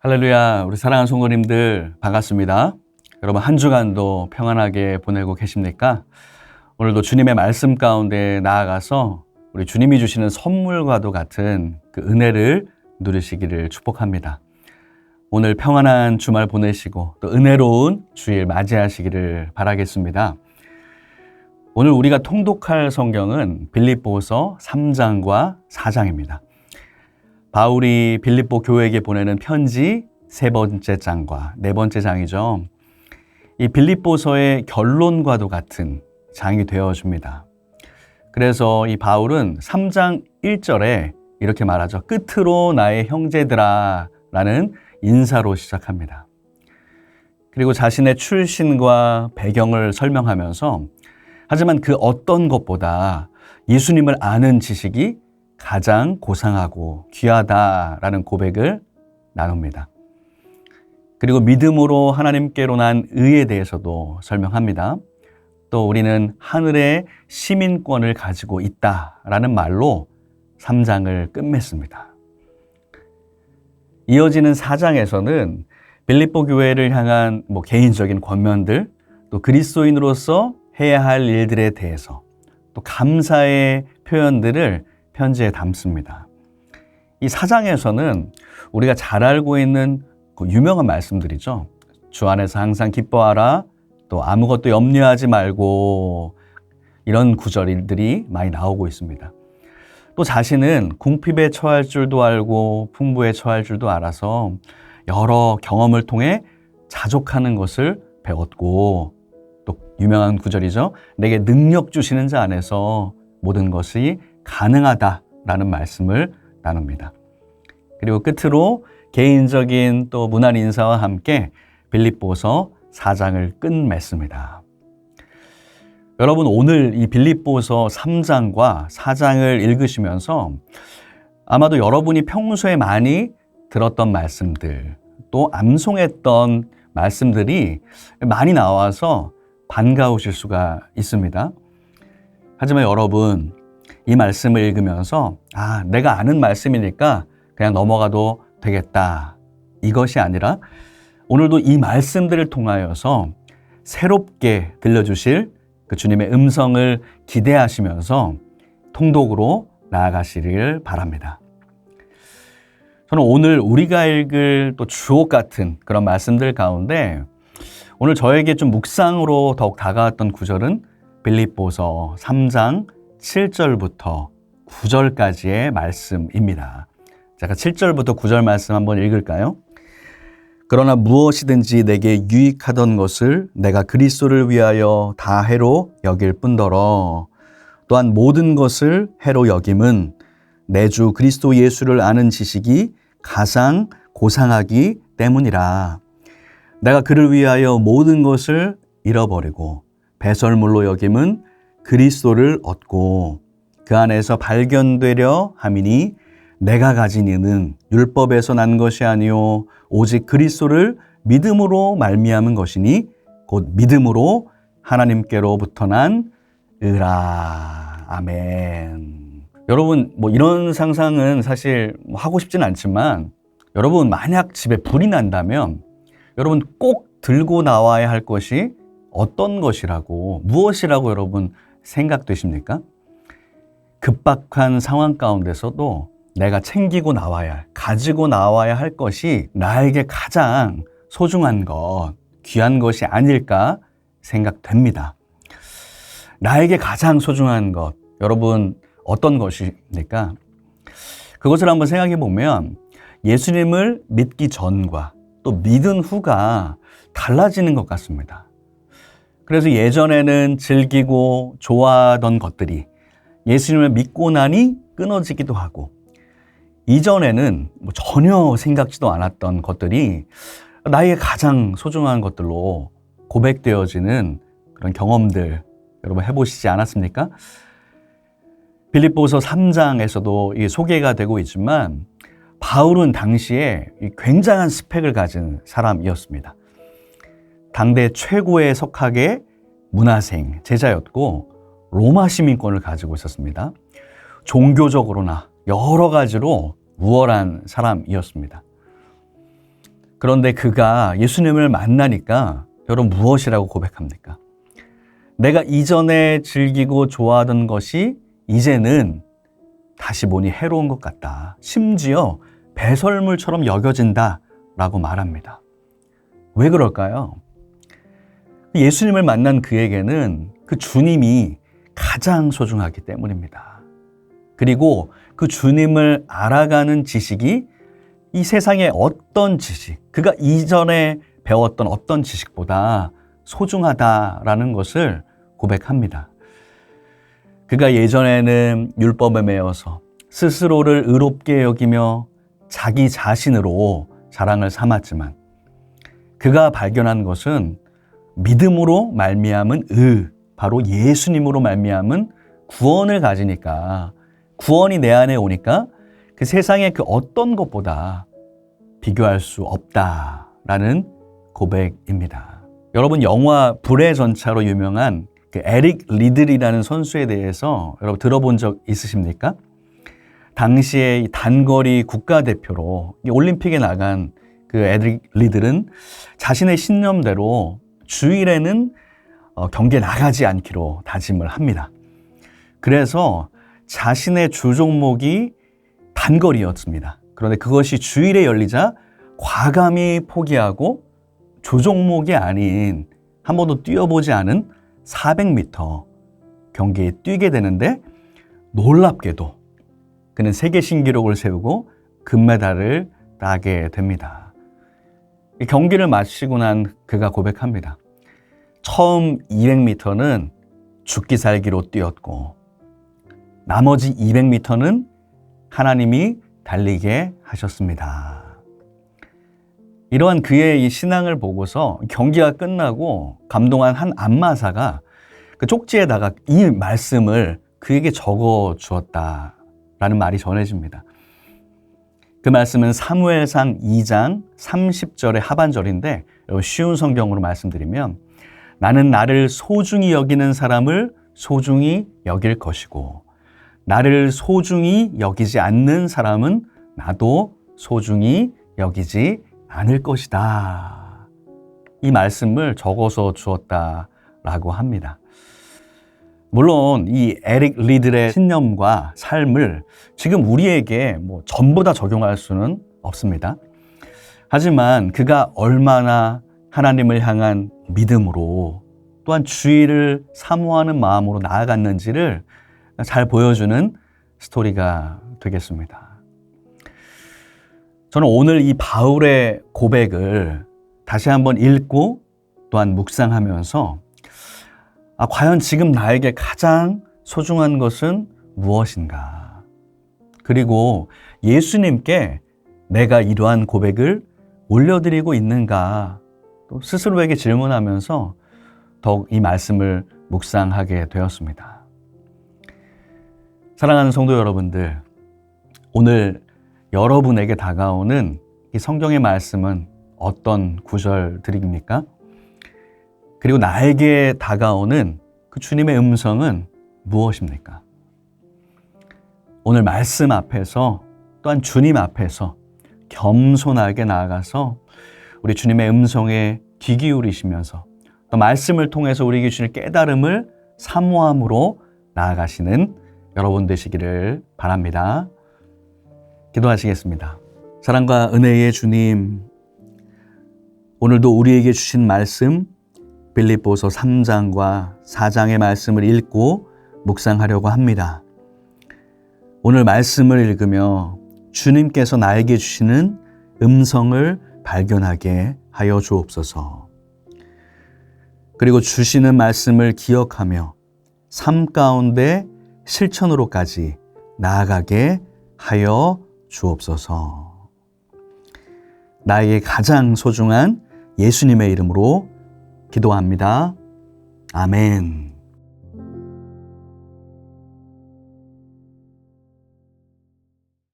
할렐루야, 우리 사랑하는 성도님들 반갑습니다. 여러분 한 주간도 평안하게 보내고 계십니까? 오늘도 주님의 말씀 가운데 나아가서 우리 주님이 주시는 선물과도 같은 그 은혜를 누리시기를 축복합니다. 오늘 평안한 주말 보내시고 또 은혜로운 주일 맞이하시기를 바라겠습니다. 오늘 우리가 통독할 성경은 빌립보서 3장과 4장입니다. 바울이 빌립보 교회에게 보내는 편지 세 번째 장과 네 번째 장이죠. 이 빌립보서의 결론과도 같은 장이 되어줍니다. 그래서 이 바울은 3장 1절에 이렇게 말하죠. 끝으로 나의 형제들아 라는 인사로 시작합니다. 그리고 자신의 출신과 배경을 설명하면서 하지만 그 어떤 것보다 예수님을 아는 지식이 가장 고상하고 귀하다라는 고백을 나눕니다. 그리고 믿음으로 하나님께로 난 의에 대해서도 설명합니다. 또 우리는 하늘의 시민권을 가지고 있다라는 말로 3장을 끝맺습니다. 이어지는 4장에서는 빌립보 교회를 향한 개인적인 권면들, 또 그리스도인으로서 해야 할 일들에 대해서 또 감사의 표현들을 편지에 담습니다. 이 4장에서는 우리가 잘 알고 있는 그 유명한 말씀들이죠. 주 안에서 항상 기뻐하라, 또 아무것도 염려하지 말고, 이런 구절들이 많이 나오고 있습니다. 또 자신은 궁핍에 처할 줄도 알고 풍부에 처할 줄도 알아서 여러 경험을 통해 자족하는 것을 배웠고, 또 유명한 구절이죠. 내게 능력 주시는 자 안에서 모든 것이 가능하다라는 말씀을 나눕니다. 그리고 끝으로 개인적인 또 문안 인사와 함께 빌립보서 4장을 끝맺습니다. 여러분 오늘 이 빌립보서 3장과 4장을 읽으시면서 아마도 여러분이 평소에 많이 들었던 말씀들, 또 암송했던 말씀들이 많이 나와서 반가우실 수가 있습니다. 하지만 여러분 이 말씀을 읽으면서 내가 아는 말씀이니까 그냥 넘어가도 되겠다, 이것이 아니라 오늘도 이 말씀들을 통하여서 새롭게 들려주실 그 주님의 음성을 기대하시면서 통독으로 나아가시길 바랍니다. 저는 오늘 우리가 읽을 또 주옥 같은 그런 말씀들 가운데 오늘 저에게 좀 묵상으로 더욱 다가왔던 구절은 빌립보서 3장 7절부터 9절까지의 말씀입니다. 제가 7절부터 9절 말씀 한번 읽을까요? 그러나 무엇이든지 내게 유익하던 것을 내가 그리스도를 위하여 다 해로 여길 뿐더러 또한 모든 것을 해로 여김은 내 주 그리스도 예수를 아는 지식이 가장 고상하기 때문이라. 내가 그를 위하여 모든 것을 잃어버리고 배설물로 여김은 그리스도를 얻고 그 안에서 발견되려 함이니 내가 가진 이는 율법에서 난 것이 아니요 오직 그리스도를 믿음으로 말미암은 것이니 곧 믿음으로 하나님께로부터 난 의라. 아멘. 여러분 이런 상상은 사실 하고 싶진 않지만 여러분 만약 집에 불이 난다면 여러분 꼭 들고 나와야 할 것이 어떤 것이라고, 무엇이라고 여러분 생각되십니까? 급박한 상황 가운데서도 내가 챙기고 나와야 할, 가지고 나와야 할 것이 나에게 가장 소중한 것, 귀한 것이 아닐까 생각됩니다. 나에게 가장 소중한 것, 여러분 어떤 것입니까? 그것을 한번 생각해 보면 예수님을 믿기 전과 또 믿은 후가 달라지는 것 같습니다. 그래서 예전에는 즐기고 좋아하던 것들이 예수님을 믿고 나니 끊어지기도 하고, 이전에는 전혀 생각지도 않았던 것들이 나에게 가장 소중한 것들로 고백되어지는 그런 경험들 여러분 해보시지 않았습니까? 빌립보서 3장에서도 이 소개가 되고 있지만 바울은 당시에 굉장한 스펙을 가진 사람이었습니다. 당대 최고의 석학의 문화생, 제자였고 로마 시민권을 가지고 있었습니다. 종교적으로나 여러 가지로 우월한 사람이었습니다. 그런데 그가 예수님을 만나니까 여러분 무엇이라고 고백합니까? 내가 이전에 즐기고 좋아하던 것이 이제는 다시 보니 해로운 것 같다. 심지어 배설물처럼 여겨진다라고 말합니다. 왜 그럴까요? 예수님을 만난 그에게는 그 주님이 가장 소중하기 때문입니다. 그리고 그 주님을 알아가는 지식이 이 세상의 어떤 지식, 그가 이전에 배웠던 어떤 지식보다 소중하다라는 것을 고백합니다. 그가 예전에는 율법에 매여서 스스로를 의롭게 여기며 자기 자신으로 자랑을 삼았지만 그가 발견한 것은 믿음으로 말미암은 바로 예수님으로 말미암은 구원을 가지니까, 구원이 내 안에 오니까 그 세상의 그 어떤 것보다 비교할 수 없다라는 고백입니다. 여러분, 영화 불의 전차로 유명한 그 에릭 리들이라는 선수에 대해서 여러분 들어본 적 있으십니까? 당시에 단거리 국가대표로 올림픽에 나간 그 에릭 리들은 자신의 신념대로 주일에는 경기에 나가지 않기로 다짐을 합니다. 그래서 자신의 주 종목이 단거리였습니다. 그런데 그것이 주일에 열리자 과감히 포기하고 주 종목이 아닌 한 번도 뛰어보지 않은 400m 경기에 뛰게 되는데 놀랍게도 그는 세계 신기록을 세우고 금메달을 따게 됩니다. 경기를 마치고 난 그가 고백합니다. 처음 200m는 죽기 살기로 뛰었고 나머지 200m는 하나님이 달리게 하셨습니다. 이러한 그의 이 신앙을 보고서 경기가 끝나고 감동한 한 안마사가 그 쪽지에다가 이 말씀을 그에게 적어 주었다라는 말이 전해집니다. 그 말씀은 사무엘상 2장 30절의 하반절인데 쉬운 성경으로 말씀드리면 나는 나를 소중히 여기는 사람을 소중히 여길 것이고 나를 소중히 여기지 않는 사람은 나도 소중히 여기지 않을 것이다. 이 말씀을 적어서 주었다라고 합니다. 물론 이 에릭 리들의 신념과 삶을 지금 우리에게 전부 다 적용할 수는 없습니다. 하지만 그가 얼마나 하나님을 향한 믿음으로 또한 주의를 사모하는 마음으로 나아갔는지를 잘 보여주는 스토리가 되겠습니다. 저는 오늘 이 바울의 고백을 다시 한번 읽고 또한 묵상하면서 과연 지금 나에게 가장 소중한 것은 무엇인가? 그리고 예수님께 내가 이러한 고백을 올려드리고 있는가? 또 스스로에게 질문하면서 더욱 이 말씀을 묵상하게 되었습니다. 사랑하는 성도 여러분들, 오늘 여러분에게 다가오는 이 성경의 말씀은 어떤 구절들입니까? 그리고 나에게 다가오는 그 주님의 음성은 무엇입니까? 오늘 말씀 앞에서 또한 주님 앞에서 겸손하게 나아가서 우리 주님의 음성에 귀 기울이시면서 또 말씀을 통해서 우리에게 주실 깨달음을 사모함으로 나아가시는 여러분 되시기를 바랍니다. 기도하시겠습니다. 사랑과 은혜의 주님, 오늘도 우리에게 주신 말씀 빌립보서 3장과 4장의 말씀을 읽고 묵상하려고 합니다. 오늘 말씀을 읽으며 주님께서 나에게 주시는 음성을 발견하게 하여 주옵소서. 그리고 주시는 말씀을 기억하며 삶 가운데 실천으로까지 나아가게 하여 주옵소서. 나에게 가장 소중한 예수님의 이름으로 기도합니다. 아멘.